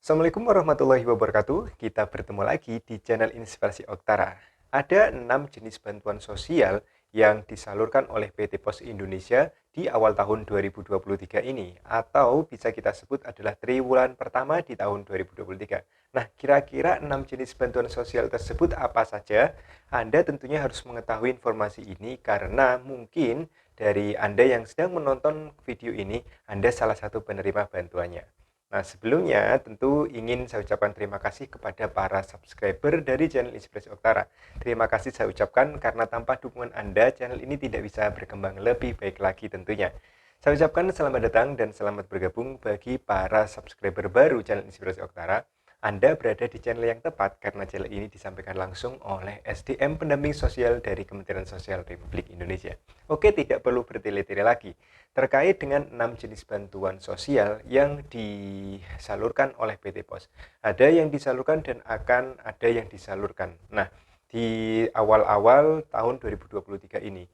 Assalamualaikum warahmatullahi wabarakatuh. Kita bertemu lagi di channel Inspirasi Oktara. Ada 6 jenis bantuan sosial yang disalurkan oleh PT Pos Indonesia di awal tahun 2023 ini, atau bisa kita sebut adalah triwulan pertama di tahun 2023. Nah, kira-kira 6 jenis bantuan sosial tersebut apa saja? Anda tentunya harus mengetahui informasi ini karena mungkin dari Anda yang sedang menonton video ini, Anda salah satu penerima bantuannya. Nah, sebelumnya tentu ingin saya ucapkan terima kasih kepada para subscriber dari channel Inspirasi Oktara. Terima kasih saya ucapkan karena tanpa dukungan Anda, channel ini tidak bisa berkembang lebih baik lagi tentunya. Saya ucapkan selamat datang dan selamat bergabung bagi para subscriber baru channel Inspirasi Oktara. Anda berada di channel yang tepat karena channel ini disampaikan langsung oleh SDM Pendamping Sosial dari Kementerian Sosial Republik Indonesia. Oke, tidak perlu bertele-tele lagi. Terkait dengan 6 jenis bantuan sosial yang disalurkan oleh PT Pos. Ada yang disalurkan dan akan ada yang disalurkan. Nah, di awal-awal tahun 2023 ini.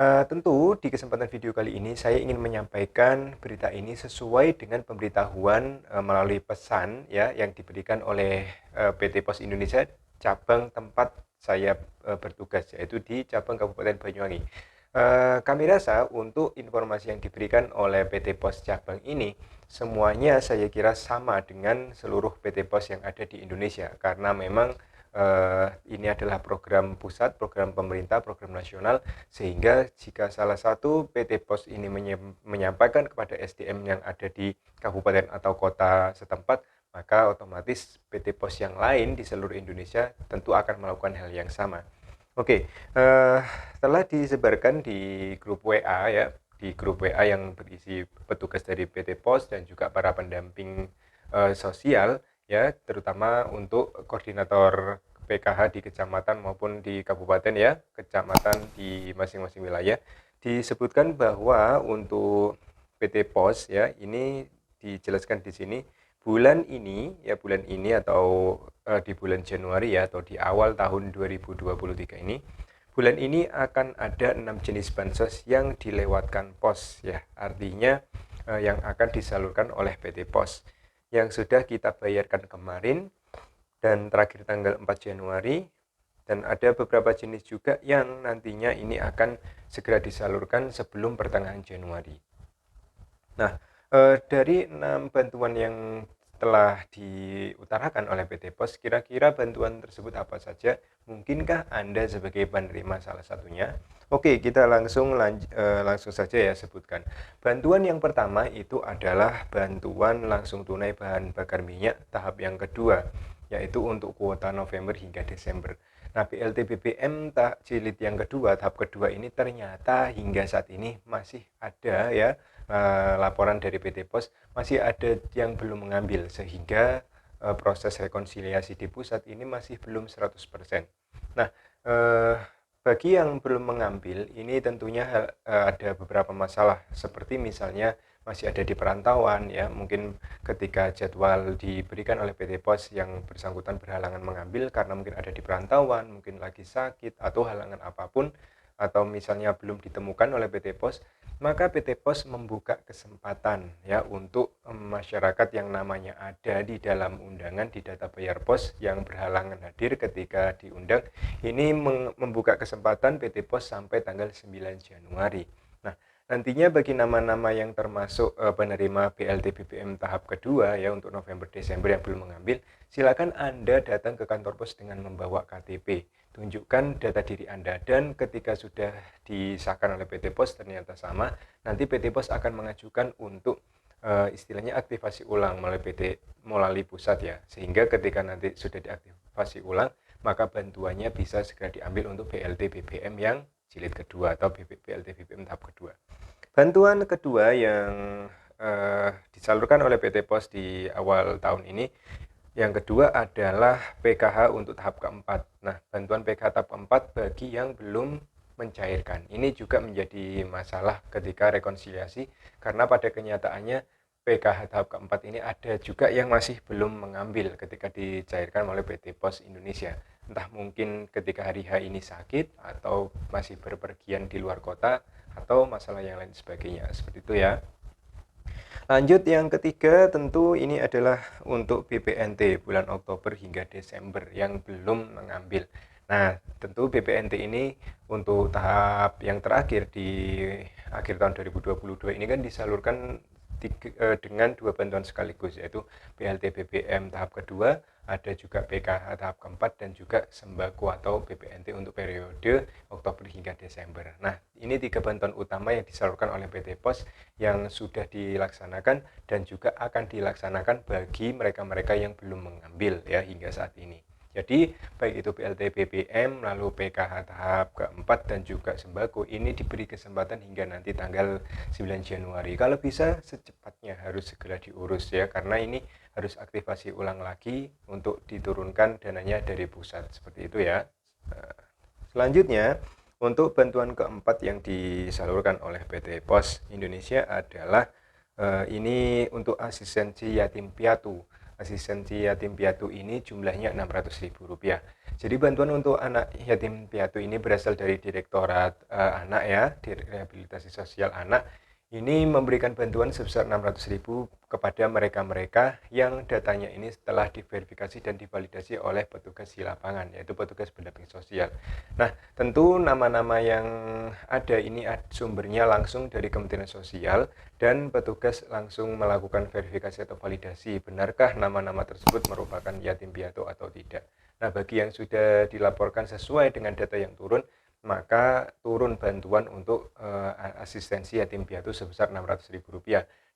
Tentu di kesempatan video kali ini saya ingin menyampaikan berita ini sesuai dengan pemberitahuan melalui pesan ya yang diberikan oleh PT Pos Indonesia cabang tempat saya bertugas, yaitu di cabang Kabupaten Banyuwangi. Kami rasa untuk informasi yang diberikan oleh PT Pos cabang ini semuanya saya kira sama dengan seluruh PT Pos yang ada di Indonesia, karena memang ini adalah program pusat, program pemerintah, program nasional, sehingga jika salah satu PT Pos ini menyampaikan kepada SDM yang ada di kabupaten atau kota setempat, maka otomatis PT Pos yang lain di seluruh Indonesia tentu akan melakukan hal yang sama. Oke, telah disebarkan di grup WA ya, di grup WA yang berisi petugas dari PT Pos dan juga para pendamping sosial ya, terutama untuk koordinator PKH di kecamatan maupun di kabupaten ya, kecamatan di masing-masing wilayah. Disebutkan bahwa untuk PT Pos ya, ini dijelaskan di sini bulan ini atau di bulan Januari ya, atau di awal tahun 2023 ini, bulan ini akan ada 6 jenis bansos yang dilewatkan pos ya, artinya yang akan disalurkan oleh PT Pos yang sudah kita bayarkan kemarin dan terakhir tanggal 4 Januari, dan ada beberapa jenis juga yang nantinya ini akan segera disalurkan sebelum pertengahan Januari. Nah, dari 6 bantuan yang telah diutarakan oleh PT Pos, kira-kira bantuan tersebut apa saja? Mungkinkah Anda sebagai penerima salah satunya? Oke, kita langsung saja ya sebutkan. Bantuan yang pertama itu adalah bantuan langsung tunai bahan bakar minyak tahap yang kedua, yaitu untuk kuota November hingga Desember. Nah, BLT BBM jilid yang kedua, tahap kedua ini ternyata hingga saat ini masih ada ya, laporan dari PT Pos masih ada yang belum mengambil, sehingga proses rekonsiliasi di pusat ini masih belum 100%. Nah, bagi yang belum mengambil ini tentunya ada beberapa masalah, seperti misalnya masih ada di perantauan ya, mungkin ketika jadwal diberikan oleh PT Pos yang bersangkutan berhalangan mengambil karena mungkin ada di perantauan, mungkin lagi sakit atau halangan apapun, atau misalnya belum ditemukan oleh PT Pos, maka PT Pos membuka kesempatan ya untuk masyarakat yang namanya ada di dalam undangan di data bayar pos yang berhalangan hadir ketika diundang, ini membuka kesempatan PT Pos sampai tanggal 9 Januari. Nah, nantinya bagi nama-nama yang termasuk penerima BLT BBM tahap kedua ya untuk November Desember yang belum mengambil, silakan Anda datang ke kantor pos dengan membawa KTP. Tunjukkan data diri Anda, dan ketika sudah disahkan oleh PT Pos ternyata sama, nanti PT Pos akan mengajukan untuk istilahnya aktivasi ulang melalui pusat ya, sehingga ketika nanti sudah diaktifasi ulang, maka bantuannya bisa segera diambil untuk BLT BBM yang jilid kedua atau BLT BBM tahap kedua. Bantuan kedua yang disalurkan oleh PT Pos di awal tahun ini, yang kedua adalah PKH untuk tahap keempat. Nah, bantuan PKH tahap keempat bagi yang belum mencairkan. Ini juga menjadi masalah ketika rekonsiliasi, karena pada kenyataannya PKH tahap keempat ini ada juga yang masih belum mengambil ketika dicairkan oleh PT Pos Indonesia. Entah mungkin ketika hari H ini sakit, atau masih berpergian di luar kota, atau masalah yang lain sebagainya. Seperti itu ya. Lanjut yang ketiga, tentu ini adalah untuk BPNT bulan Oktober hingga Desember yang belum mengambil. Nah, tentu BPNT ini untuk tahap yang terakhir di akhir tahun 2022 ini kan disalurkan dengan dua bantuan sekaligus, yaitu BLT BBM tahap kedua, ada juga PKH tahap keempat, dan juga sembako atau BPNT untuk periode Oktober hingga Desember. Nah, ini tiga bantuan utama yang disalurkan oleh PT Pos yang sudah dilaksanakan dan juga akan dilaksanakan bagi mereka-mereka yang belum mengambil ya hingga saat ini. Jadi baik itu BLT BBM, lalu PKH tahap keempat dan juga sembako ini diberi kesempatan hingga nanti tanggal 9 Januari. Kalau bisa secepatnya harus segera diurus ya, karena ini harus aktivasi ulang lagi untuk diturunkan dananya dari pusat, seperti itu ya. Selanjutnya, untuk bantuan keempat yang disalurkan oleh PT Pos Indonesia adalah ini untuk asistensi yatim piatu. Asistensi yatim piatu ini jumlahnya Rp600.000. Jadi bantuan untuk anak yatim piatu ini berasal dari Direktorat Anak ya, Rehabilitasi Sosial Anak. Ini memberikan bantuan sebesar Rp600.000 kepada mereka-mereka yang datanya ini setelah diverifikasi dan divalidasi oleh petugas di lapangan, yaitu petugas pendamping sosial. Nah, tentu nama-nama yang ada ini sumbernya langsung dari Kementerian Sosial dan petugas langsung melakukan verifikasi atau validasi benarkah nama-nama tersebut merupakan yatim piatu atau tidak. Nah, bagi yang sudah dilaporkan sesuai dengan data yang turun, maka turun bantuan untuk asistensi yatim piatu sebesar Rp600.000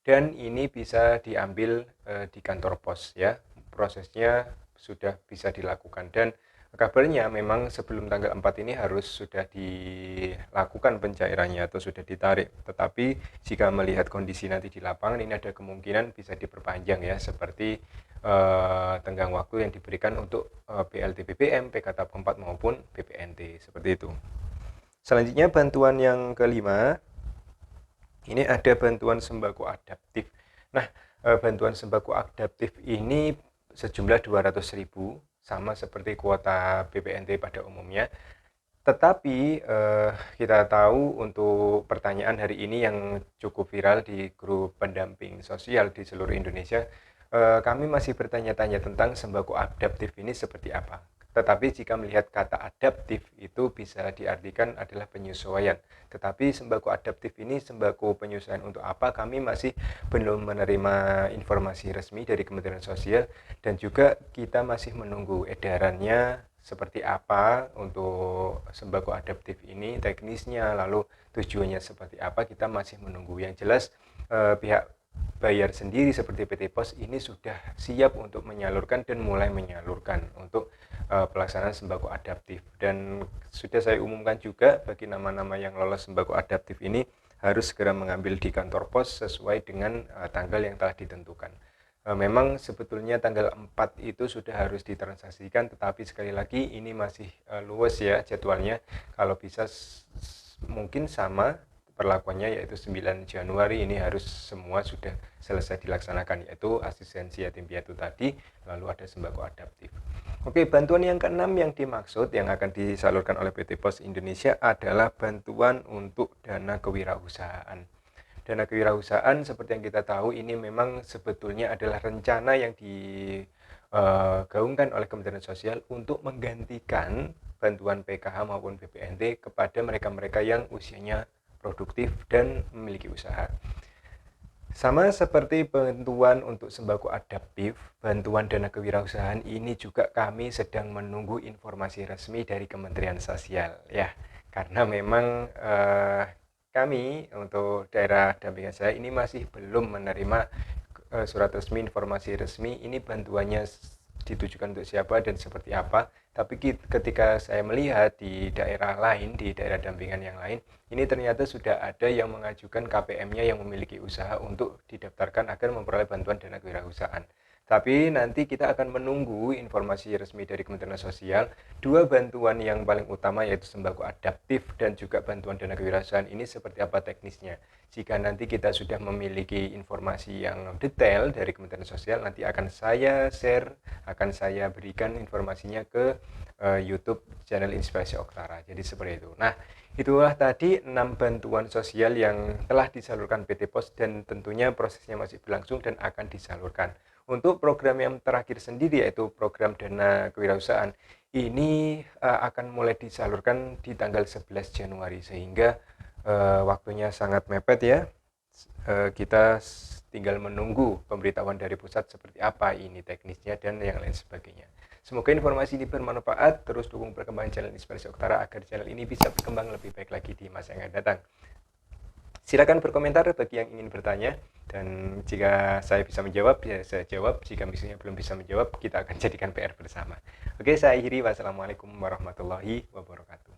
dan ini bisa diambil di kantor pos ya. Prosesnya sudah bisa dilakukan dan kabarnya memang sebelum tanggal 4 ini harus sudah dilakukan pencairannya atau sudah ditarik. Tetapi jika melihat kondisi nanti di lapangan ini ada kemungkinan bisa diperpanjang ya, seperti tenggang waktu yang diberikan untuk BLT BBM, PK tahap 4 maupun BPNT, seperti itu. Selanjutnya bantuan yang kelima, ini ada bantuan sembako adaptif. Nah, bantuan sembako adaptif ini sejumlah 200.000 sama seperti kuota BPNT pada umumnya. Tetapi kita tahu untuk pertanyaan hari ini yang cukup viral di grup pendamping sosial di seluruh Indonesia, kami masih bertanya-tanya tentang sembako adaptif ini seperti apa. Tetapi jika melihat kata adaptif itu bisa diartikan adalah penyesuaian. Tetapi sembako adaptif ini sembako penyesuaian untuk apa? Kami masih belum menerima informasi resmi dari Kementerian Sosial dan juga kita masih menunggu edarannya seperti apa untuk sembako adaptif ini, teknisnya, lalu tujuannya seperti apa, kita masih menunggu. Yang jelas pihak bayar sendiri seperti PT Pos ini sudah siap untuk menyalurkan dan mulai menyalurkan untuk pelaksanaan sembako adaptif. Dan sudah saya umumkan juga bagi nama-nama yang lolos sembako adaptif ini harus segera mengambil di kantor pos sesuai dengan tanggal yang telah ditentukan. Memang sebetulnya tanggal 4 itu sudah harus ditransaksikan, tetapi sekali lagi ini masih luas ya jadwalnya. Kalau bisa mungkin sama perlakuannya, yaitu 9 Januari ini harus semua sudah selesai dilaksanakan, yaitu asistensi yatim piatu tadi, lalu ada sembako adaptif. Oke, bantuan yang keenam yang dimaksud yang akan disalurkan oleh PT Pos Indonesia adalah bantuan untuk dana kewirausahaan. Dana kewirausahaan seperti yang kita tahu ini memang sebetulnya adalah rencana yang digaungkan oleh Kementerian Sosial untuk menggantikan bantuan PKH maupun BPNT kepada mereka-mereka yang usianya produktif dan memiliki usaha. Sama seperti bantuan untuk sembako adaptif, bantuan dana kewirausahaan ini juga kami sedang menunggu informasi resmi dari Kementerian Sosial ya. Karena memang kami untuk daerah dampingan saya ini masih belum menerima surat resmi, informasi resmi ini bantuannya ditujukan untuk siapa dan seperti apa. Tapi ketika saya melihat di daerah lain, di daerah dampingan yang lain, ini ternyata sudah ada yang mengajukan KPM-nya yang memiliki usaha untuk didaftarkan agar memperoleh bantuan dana kewirausahaan. Tapi nanti kita akan menunggu informasi resmi dari Kementerian Sosial. Dua bantuan yang paling utama yaitu sembako adaptif dan juga bantuan dana kewirausahaan ini seperti apa teknisnya. Jika nanti kita sudah memiliki informasi yang detail dari Kementerian Sosial, nanti akan saya share, akan saya berikan informasinya ke YouTube channel Inspirasi Oktara. Jadi seperti itu. Nah, itulah tadi 6 bantuan sosial yang telah disalurkan PT Pos dan tentunya prosesnya masih berlangsung dan akan disalurkan. Untuk program yang terakhir sendiri yaitu program dana kewirausahaan ini akan mulai disalurkan di tanggal 11 Januari sehingga waktunya sangat mepet ya. Kita tinggal menunggu pemberitahuan dari pusat seperti apa ini teknisnya dan yang lain sebagainya. Semoga informasi ini bermanfaat, terus dukung perkembangan channel Inspirasi Oktara agar channel ini bisa berkembang lebih baik lagi di masa yang akan datang. Silakan berkomentar bagi yang ingin bertanya, dan jika saya bisa menjawab, ya saya jawab. Jika misalnya belum bisa menjawab, kita akan jadikan PR bersama. Oke, saya akhiri. Wassalamualaikum warahmatullahi wabarakatuh.